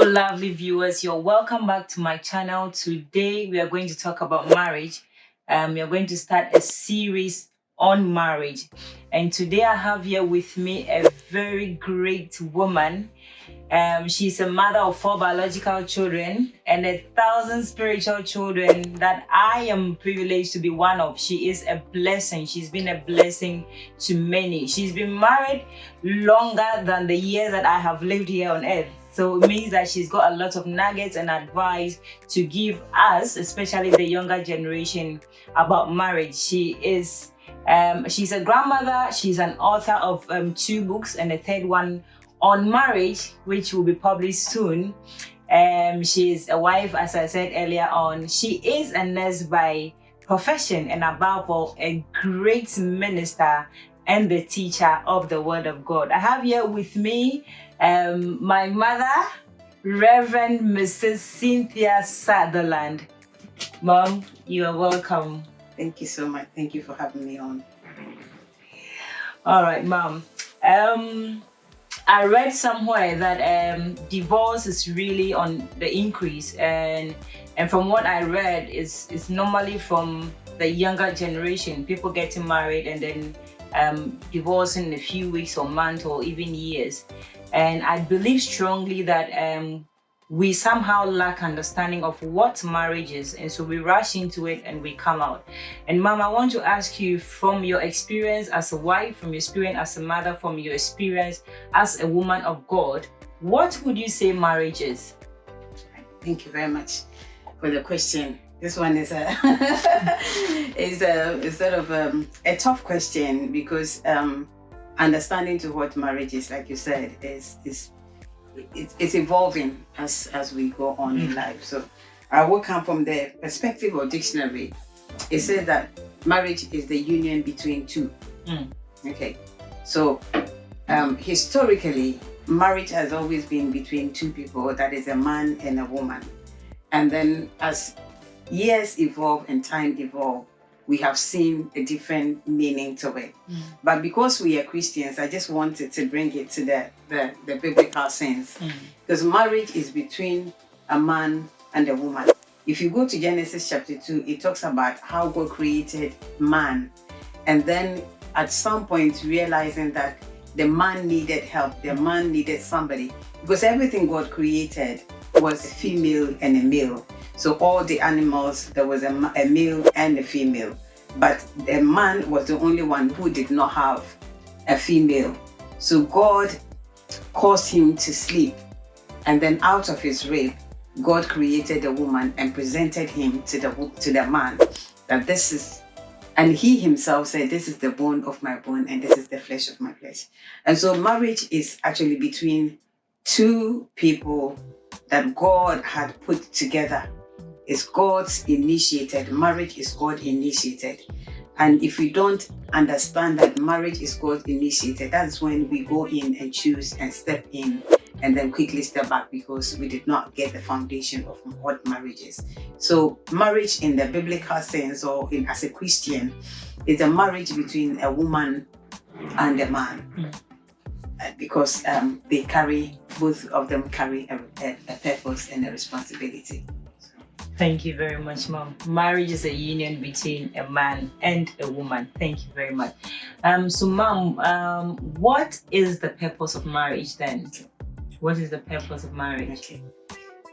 lovely viewers. You're welcome back to my channel. Today we are going to talk about marriage. We are going to start a series on marriage. And today I have here with me a very great woman. She's a mother of 4 biological children and 1,000 spiritual children that I am privileged to be one of. She is a blessing. She's been a blessing to many. She's been married longer than the years that I have lived here on earth. So it means that she's got a lot of nuggets and advice to give us, especially the younger generation, about marriage. She's a grandmother. She's an author of 2 books and a third one on marriage, which will be published soon. She's a wife, as I said earlier on. She is a nurse by profession and above all, a great minister and the teacher of the Word of God. I have here with me my mother, Reverend Mrs. Cynthia Sutherland. Mom, you are welcome. Thank you so much. Thank you for having me on. All right, Mom. I read somewhere that divorce is really on the increase, and from what I read, it's normally from the younger generation, people getting married and then divorcing in a few weeks or months or even years. And I believe strongly that we somehow lack understanding of what marriage is, and so we rush into it and we come out. And Mom, I want to ask you, from your experience as a wife, from your experience as a mother, from your experience as a woman of God, what would you say marriage is? Thank you very much for the question. This one is a is sort of a tough question, because understanding to what marriage is, like you said, is it's evolving as we go on in life. So I will come from the perspective of dictionary. It says that marriage is the union between two. Okay, so historically, marriage has always been between two people, that is a man and a woman. And then as years evolve and time evolve, we have seen a different meaning to it. But because we are Christians, I just wanted to bring it to the biblical sense. Because marriage is between a man and a woman. If you go to Genesis chapter 2, it talks about how God created man. And then at some point realizing that the man needed help, the man needed somebody. Because everything God created was a female and a male. So all the animals, there was a male and a female. But the man was the only one who did not have a female. So God caused him to sleep. And then out of his rib, God created a woman and presented him to the man. That this is, and he himself said, this is the bone of my bone and this is the flesh of my flesh. And so marriage is actually between two people that God had put together. It's God's initiated. Marriage is God initiated. And if we don't understand that marriage is God initiated, that's when we go in and choose and step in and then quickly step back, because we did not get the foundation of what marriage is. So marriage in the biblical sense, or as a Christian, is a marriage between a woman and a man. Because both of them carry a purpose and a responsibility. Thank you very much, Mom. Marriage is a union between a man and a woman. Thank you very much. So, Mom, what is the purpose of marriage then? What is the purpose of marriage? Okay.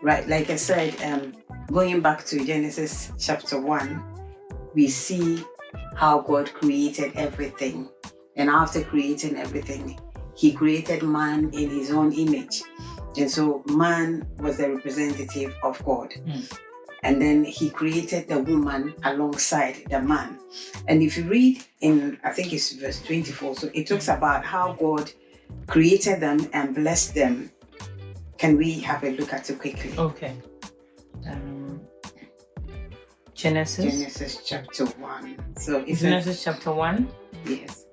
Right, like I said, going back to Genesis chapter 1, we see how God created everything. And after creating everything, He created man in His own image. And so man was the representative of God. And then He created the woman alongside the man. And if you read in, I think it's verse 24, so it talks about how God created them and blessed them. Can we have a look at it quickly? Okay. Genesis chapter 1. So it's Genesis chapter 1? Yes.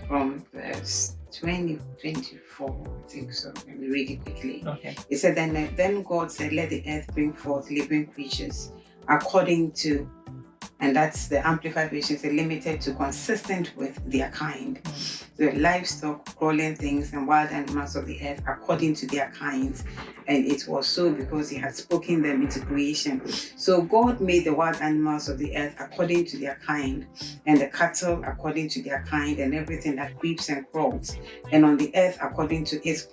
From verse 24, I think so. Let me read it quickly. Okay. It said, then God said, let the earth bring forth living creatures according to, and that's the Amplified Version, said limited to, consistent with their kind. the livestock, crawling things, and wild animals of the earth according to their kinds. And it was so because he had spoken them into creation. So God made the wild animals of the earth according to their kind, and the cattle according to their kind, and everything that creeps and crawls, and on the earth according to its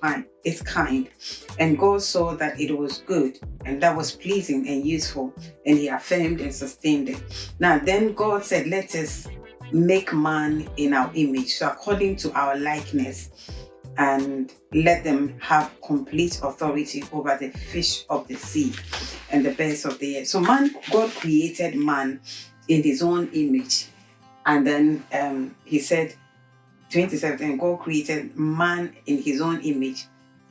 kind. And God saw that it was good, and that was pleasing and useful, and he affirmed and sustained it. Now then God said, let us make man in our image, so according to our likeness, and let them have complete authority over the fish of the sea and the birds of the air. So God created man in his own image. And then he said, 27, God created man in his own image.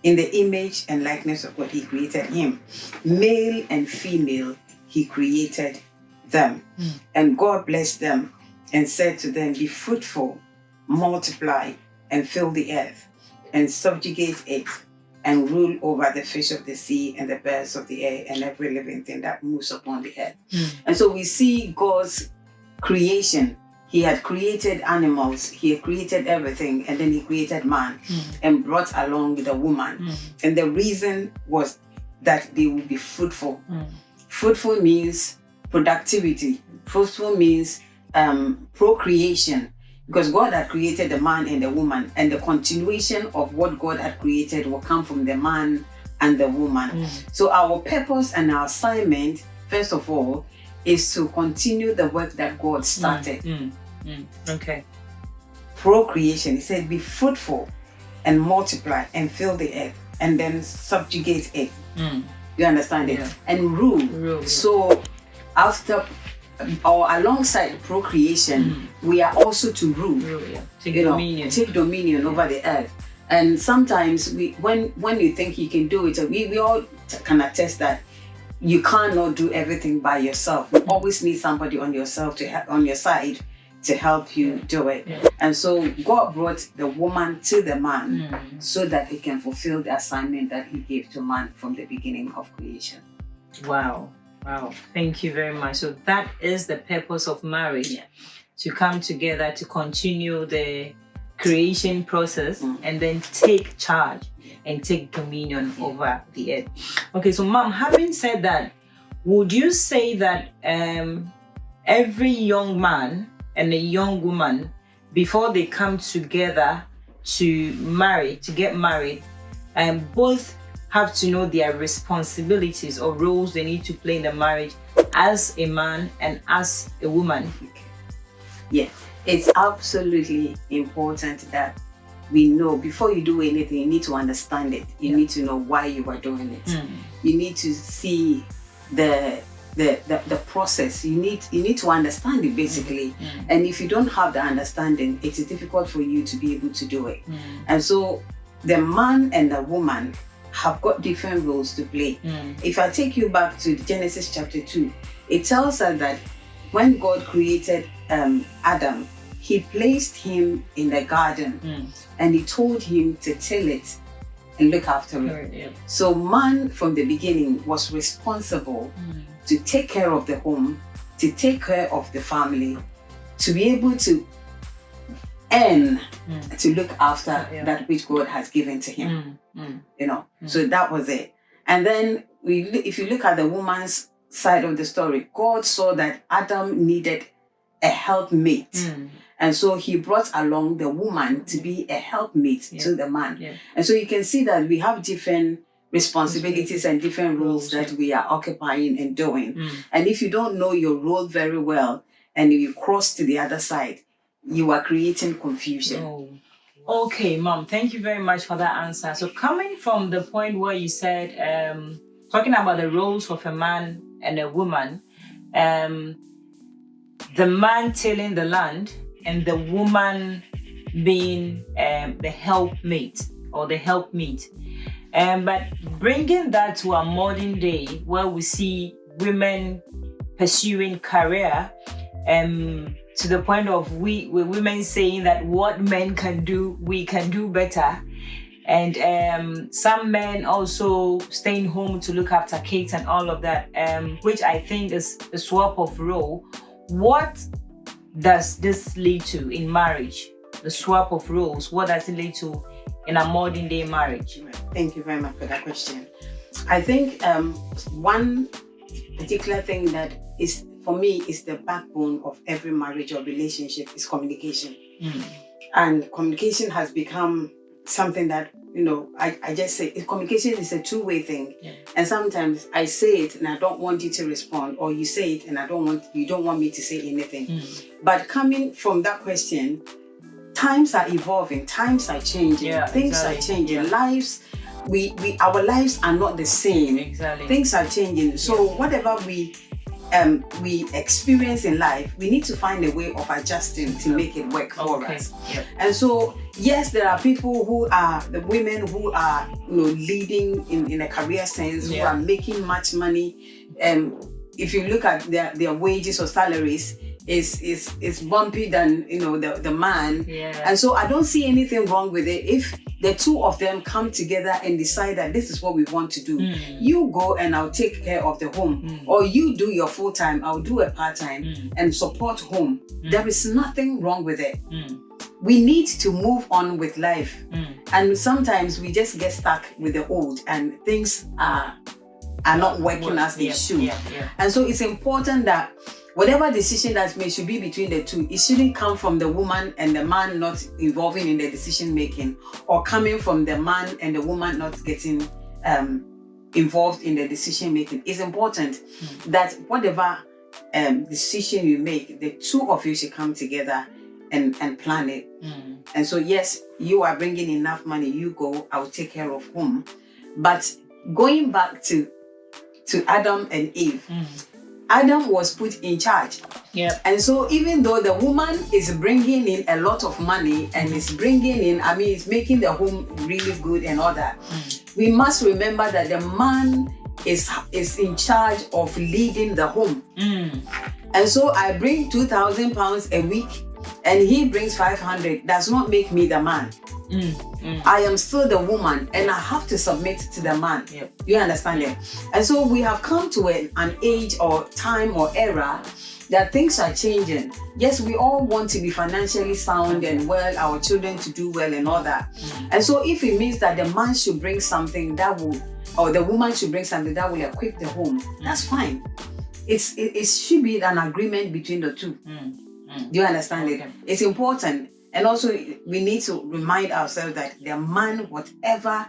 In the image and likeness of God, he created him. Male and female, he created them. And God blessed them and said to them, be fruitful, multiply, and fill the earth, and subjugate it, and rule over the fish of the sea and the birds of the air and every living thing that moves upon the earth. And so we see God's creation. He had created animals, he had created everything, and then he created man and brought along the woman. And the reason was that they would be fruitful. Fruitful means productivity. Fruitful means procreation. Because God had created the man and the woman, and the continuation of what God had created will come from the man and the woman. So our purpose and our assignment, first of all, is to continue the work that God started. Okay. Procreation. He said, be fruitful and multiply and fill the earth, and then subjugate it. You understand it? And rule. So after or alongside procreation, we are also to rule. Take dominion. Take dominion over the earth. And sometimes when you think you can do it, we all can attest that you cannot do everything by yourself. You always need somebody on your side to help you do it. And so God brought the woman to the man so that he can fulfill the assignment that he gave to man from the beginning of creation. Wow, thank you very much. So that is the purpose of marriage, to come together to continue the creation process and then take charge and take dominion over the earth. Okay, so Mom, having said that, would you say that every young man and a young woman, before they come together to get married, both have to know their responsibilities or roles they need to play in the marriage as a man and as a woman? Yeah, it's absolutely important that we know before you do anything, you need to understand it. You need to know why you are doing it. You need to see the process. You need to understand it basically. And if you don't have the understanding, it is difficult for you to be able to do it. And so the man and the woman have got different roles to play. If I take you back to Genesis chapter 2, it tells us that when God created Adam, he placed him in the garden and he told him to till it and look after it. So man from the beginning was responsible to take care of the home, to take care of the family, to be able to earn, to look after that which God has given to him. So that was it. And then if you look at the woman's side of the story, God saw that Adam needed a helpmate. And so he brought along the woman to be a helpmate to the man. And so you can see that we have different responsibilities and different roles that we are occupying and doing. And if you don't know your role very well and you cross to the other side, you are creating confusion. Okay, Mom, thank you very much for that answer. So coming from the point where you said, talking about the roles of a man and a woman, the man tilling the land and the woman being the helpmate or the helpmeet. But bringing that to a modern day where we see women pursuing career, to the point of women saying that what men can do, we can do better. And some men also staying home to look after kids and all of that, which I think is a swap of role. What does this lead to in marriage? the swap of roles? What does it lead to in a modern day marriage? Thank you very much for that question. I think one particular thing that is, for me, is the backbone of every marriage or relationship is communication. And communication has become something that, I just say communication is a two-way thing. And sometimes I say it and I don't want you to respond, or you say it and you don't want me to say anything. But coming from that question, times are evolving, times are changing, things are changing, lives, our lives are not the same. Things are changing. So whatever we experience in life, we need to find a way of adjusting to make it work for us. And so, yes, there are people who are, the women who are, leading in a career sense, who are making much money. If you look at their wages or salaries, is bumpy than the man. And so I don't see anything wrong with it if the two of them come together and decide that this is what we want to do. You go and I'll take care of the home, or you do your full-time, I'll do a part-time and support home. There is nothing wrong with it. We need to move on with life, and sometimes we just get stuck with the old and things are not working as they should. And so it's important that whatever decision that's made should be between the two. It shouldn't come from the woman and the man not involving in the decision making, or coming from the man and the woman not getting involved in the decision making. It's important that whatever decision you make, the two of you should come together and plan it. And so, yes, you are bringing enough money, you go, I'll take care of home. But going back to Adam and Eve, Adam was put in charge. And so even though the woman is bringing in a lot of money and is bringing in, it's making the home really good and all that, we must remember that the man is in charge of leading the home. And so I bring 2,000 pounds a week and he brings 500. Does not make me the man. I am still the woman and I have to submit to the man. You understand it? And so we have come to an age or time or era that things are changing. Yes, we all want to be financially sound and well, our children to do well and all that. And so if it means that the man should bring something that will, or the woman should bring something that will equip the home, that's fine. It should be an agreement between the two. Do you understand it? It's important. And also, we need to remind ourselves that the man, whatever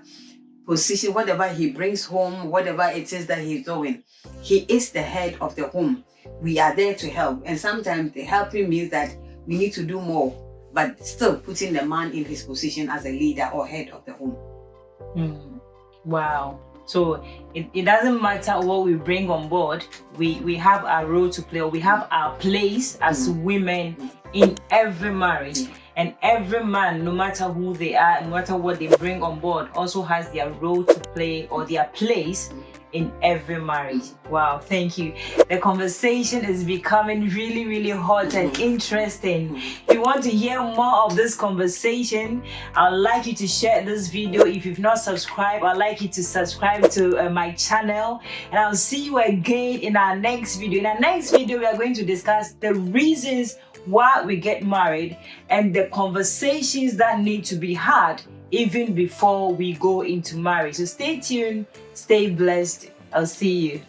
position, whatever he brings home, whatever it is that he's doing, he is the head of the home. We are there to help. And sometimes the helping means that we need to do more, but still putting the man in his position as a leader or head of the home. Wow. So it doesn't matter what we bring on board. We have our role to play, or we have our place as women in every marriage. And every man, no matter who they are, no matter what they bring on board, also has their role to play or their place in every marriage. Wow, thank you. The conversation is becoming really, really hot and interesting. If you want to hear more of this conversation, I'd like you to share this video. If you've not subscribed, I'd like you to subscribe to my channel. And I'll see you again in our next video. In our next video, we are going to discuss the reasons why we get married and the conversations that need to be had even before we go into marriage. So stay tuned, stay blessed. I'll see you.